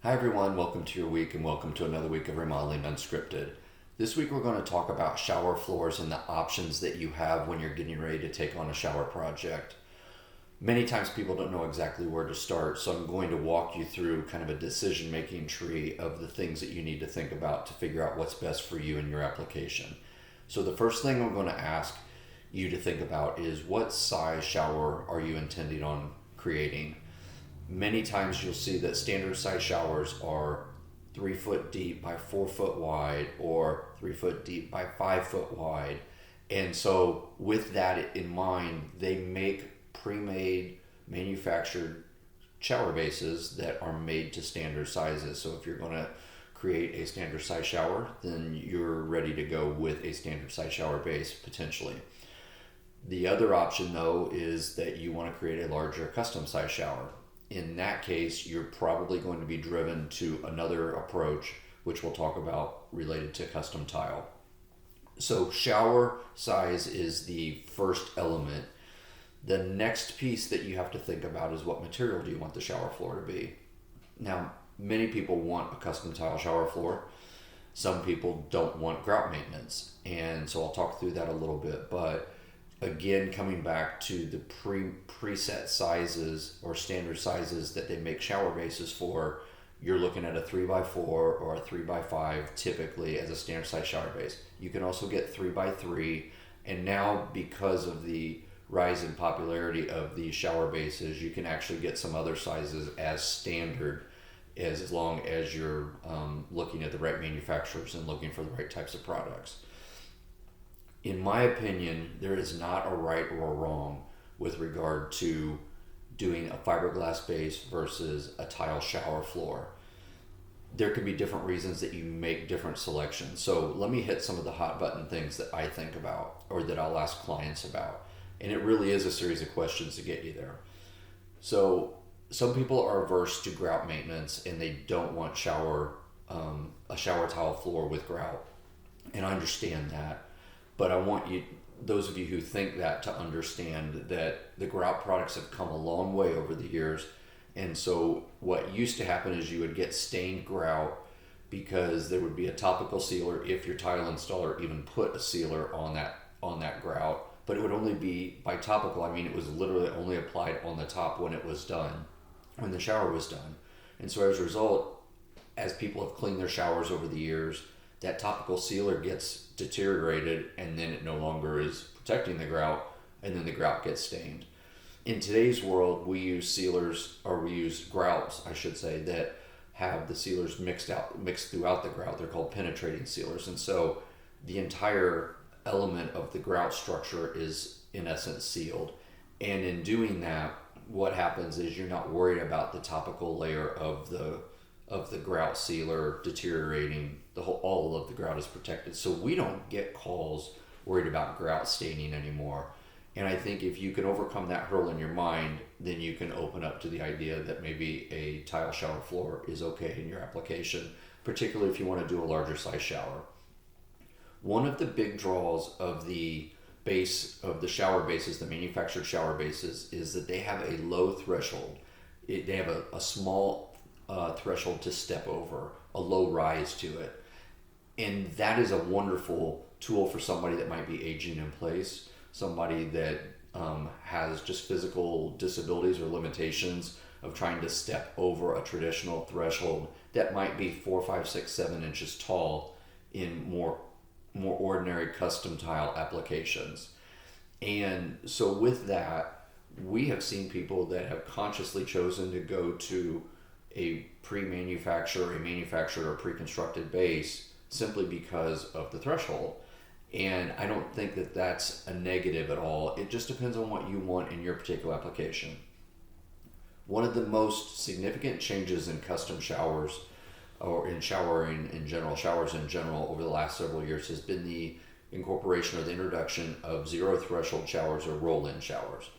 Hi everyone, welcome to your week and welcome to another week of Remodeling Unscripted. This week we're going to talk about shower floors and the options that you have when you're getting ready to take on a shower project. Many times people don't know exactly where to start, so I'm going to walk you through kind of a decision-making tree of the things that you need to think about to figure out what's best for you in your application. So the first thing I'm going to ask you to think about is what size shower are you intending on creating? Many times you'll see that standard size showers are 3 foot deep by 4 foot wide or 3 foot deep by 5 foot wide. And so with that in mind, they make pre-made manufactured shower bases that are made to standard sizes. So if you're going to create a standard size shower, then you're ready to go with a standard size shower base potentially. The other option though is that you want to create a larger custom size shower. In that case, you're probably going to be driven to another approach, which we'll talk about related to custom tile. So shower size is the first element. The next piece that you have to think about is what material do you want the shower floor to be? Now, many people want a custom tile shower floor. Some people don't want grout maintenance. And so I'll talk through that a little bit, but again, coming back to the preset sizes or standard sizes that they make shower bases for, you're looking at a 3x4 or a 3x5 typically as a standard size shower base. You can also get 3x3, and now because of the rise in popularity of these shower bases, you can actually get some other sizes as standard, as long as you're looking at the right manufacturers and looking for the right types of products. In my opinion, there is not a right or a wrong with regard to doing a fiberglass base versus a tile shower floor. There could be different reasons that you make different selections. So let me hit some of the hot button things that I think about or that I'll ask clients about. And it really is a series of questions to get you there. So some people are averse to grout maintenance and they don't want a shower tile floor with grout. And I understand that. But I want you, those of you who think that, to understand that the grout products have come a long way over the years. And so what used to happen is you would get stained grout because there would be a topical sealer if your tile installer even put a sealer on that grout. But it would only be by topical. I mean, it was literally only applied on the top when it was done, when the shower was done. And so as a result, as people have cleaned their showers over the years, that topical sealer gets deteriorated and then it no longer is protecting the grout, and then the grout gets stained. In today's world, we use sealers, or we use grouts, I should say, that have the sealers mixed throughout the grout. They're called penetrating sealers. And so the entire element of the grout structure is in essence sealed. And in doing that, what happens is you're not worried about the topical layer of the grout sealer deteriorating. All of the grout is protected. So we don't get calls worried about grout staining anymore. And I think if you can overcome that hurdle in your mind, then you can open up to the idea that maybe a tile shower floor is okay in your application, particularly if you want to do a larger size shower. One of the big draws of the base of the shower bases, the manufactured shower bases, is that they have a low threshold. They have a small threshold to step over, a low rise to it. And that is a wonderful tool for somebody that might be aging in place, somebody that has just physical disabilities or limitations of trying to step over a traditional threshold that might be 4, 5, 6, 7 inches tall in more ordinary custom tile applications. And so with that, we have seen people that have consciously chosen to go to a manufactured or pre-constructed base simply because of the threshold. And I don't think that that's a negative at all. It just depends on what you want in your particular application. One of the most significant changes in custom showers, or in showering in general, showers in general, over the last several years has been the incorporation or the introduction of zero threshold showers or roll-in showers.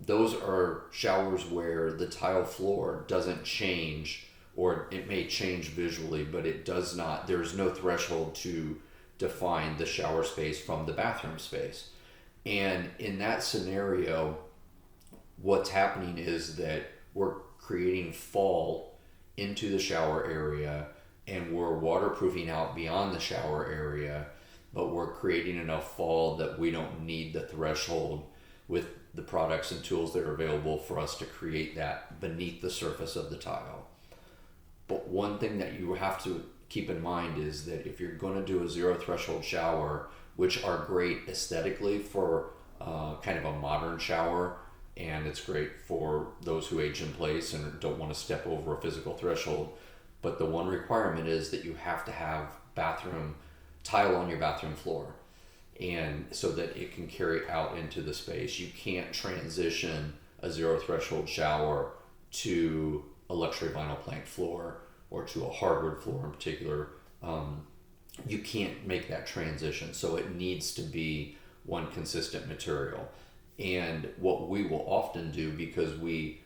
Those are showers where the tile floor doesn't change, or it may change visually, but it does not, there's no threshold to define the shower space from the bathroom space. And in that scenario, what's happening is that we're creating fall into the shower area, and we're waterproofing out beyond the shower area, but we're creating enough fall that we don't need the threshold with the products and tools that are available for us to create that beneath the surface of the tile. But one thing that you have to keep in mind is that if you're going to do a zero threshold shower, which are great aesthetically for kind of a modern shower, and it's great for those who age in place and don't want to step over a physical threshold, but the one requirement is that you have to have bathroom tile on your bathroom floor, and so that it can carry out into the space. You can't transition a zero threshold shower to a luxury vinyl plank floor or to a hardwood floor in particular. You can't make that transition, so it needs to be one consistent material. And what we will often do, because we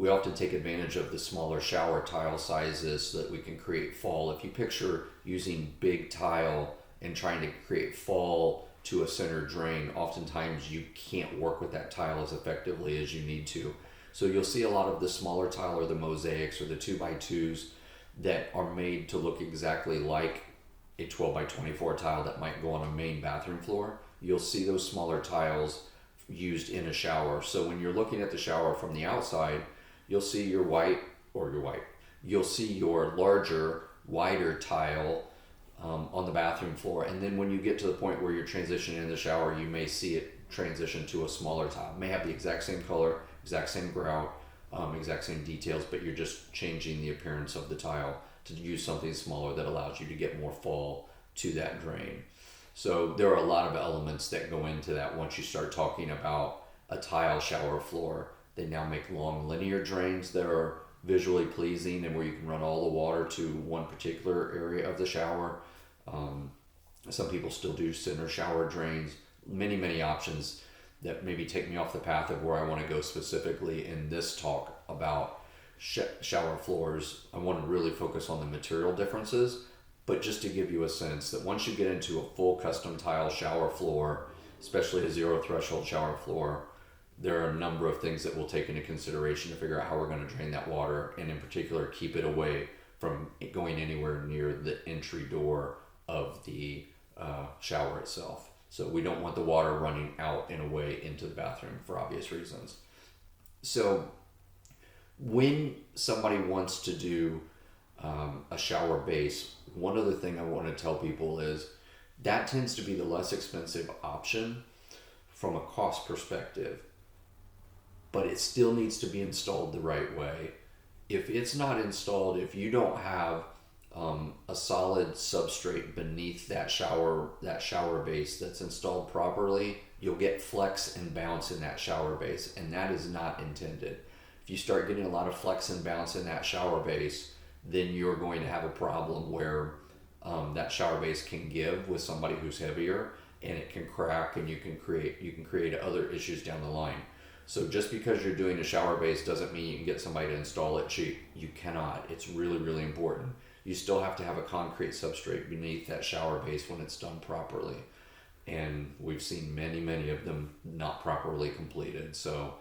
often take advantage of the smaller shower tile sizes so that we can create fall. If you picture using big tile and trying to create fall to a center drain, oftentimes you can't work with that tile as effectively as you need to. So you'll see a lot of the smaller tile or the mosaics or the 2x2s that are made to look exactly like a 12x24 tile that might go on a main bathroom floor. You'll see those smaller tiles used in a shower. So when you're looking at the shower from the outside, you'll see you'll see your larger, wider tile on the bathroom floor. And then when you get to the point where you're transitioning in the shower, you may see it transition to a smaller tile. It may have the exact same color, exact same grout, exact same details, but you're just changing the appearance of the tile to use something smaller that allows you to get more fall to that drain. So there are a lot of elements that go into that. Once you start talking about a tile shower floor, they now make long linear drains that are visually pleasing and where you can run all the water to one particular area of the shower. Some people still do center shower drains. Many options that maybe take me off the path of where I want to go specifically in this talk about shower floors. I want to really focus on the material differences, but just to give you a sense that once you get into a full custom tile shower floor, especially a zero threshold shower floor, there are a number of things that we'll take into consideration to figure out how we're going to drain that water, and in particular keep it away from it going anywhere near the entry door of the shower itself. So we don't want the water running out in a way into the bathroom for obvious reasons. So when somebody wants to do a shower base, one other thing I want to tell people is that tends to be the less expensive option from a cost perspective, but it still needs to be installed the right way. If it's not installed, if you don't have a solid substrate beneath that shower base that's installed properly, you'll get flex and bounce in that shower base, and that is not intended. If you start getting a lot of flex and bounce in that shower base, then you're going to have a problem where that shower base can give with somebody who's heavier, and it can crack, and you can create other issues down the line. So just because you're doing a shower base doesn't mean you can get somebody to install it cheap. You cannot. It's really important. You still have to have a concrete substrate beneath that shower base when it's done properly. And we've seen many of them not properly completed. So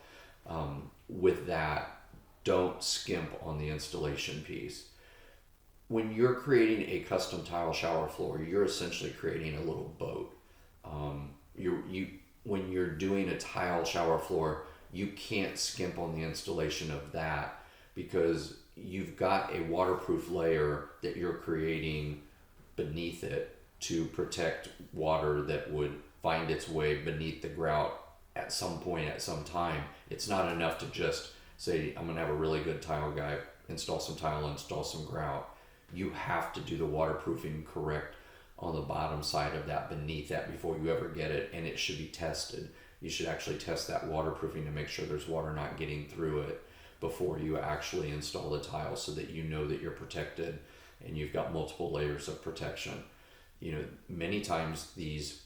with that, don't skimp on the installation piece. When you're creating a custom tile shower floor, you're essentially creating a little boat. When you're doing a tile shower floor, you can't skimp on the installation of that, because you've got a waterproof layer that you're creating beneath it to protect water that would find its way beneath the grout at some point, at some time. It's not enough to just say, I'm gonna have a really good tile guy install some tile, install some grout. You have to do the waterproofing correct on the bottom side of that, beneath that, before you ever get it, and it should be tested. You should actually test that waterproofing to make sure there's water not getting through it before you actually install the tile, so that you know that you're protected and you've got multiple layers of protection. You know, many times these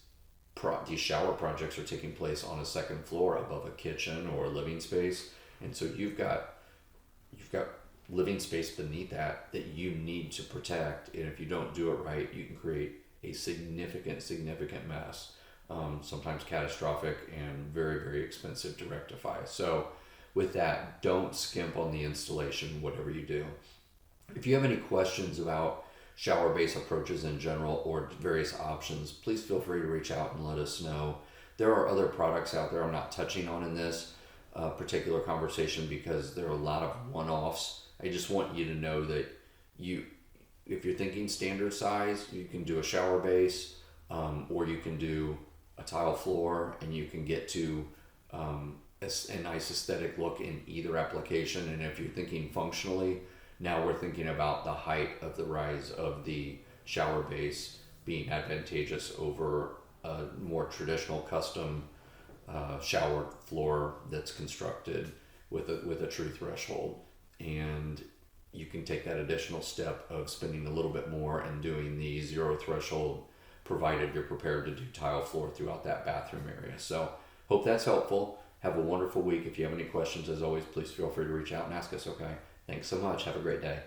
shower projects are taking place on a second floor above a kitchen or a living space, and so you've got living space beneath that you need to protect, and if you don't do it right, you can create a significant mess, sometimes catastrophic and very expensive to rectify. So with that, don't skimp on the installation, whatever you do. If you have any questions about shower base approaches in general or various options, please feel free to reach out and let us know. There are other products out there I'm not touching on in this particular conversation because there are a lot of one-offs. I just want you to know that if you're thinking standard size, you can do a shower base, or you can do a tile floor, and you can get to a nice aesthetic look in either application. And if you're thinking functionally, now we're thinking about the height of the rise of the shower base being advantageous over a more traditional custom shower floor that's constructed with a true threshold. And you can take that additional step of spending a little bit more and doing the zero threshold, provided you're prepared to do tile floor throughout that bathroom area. So hope that's helpful. Have a wonderful week. If you have any questions, as always, please feel free to reach out and ask us, okay? Thanks so much. Have a great day.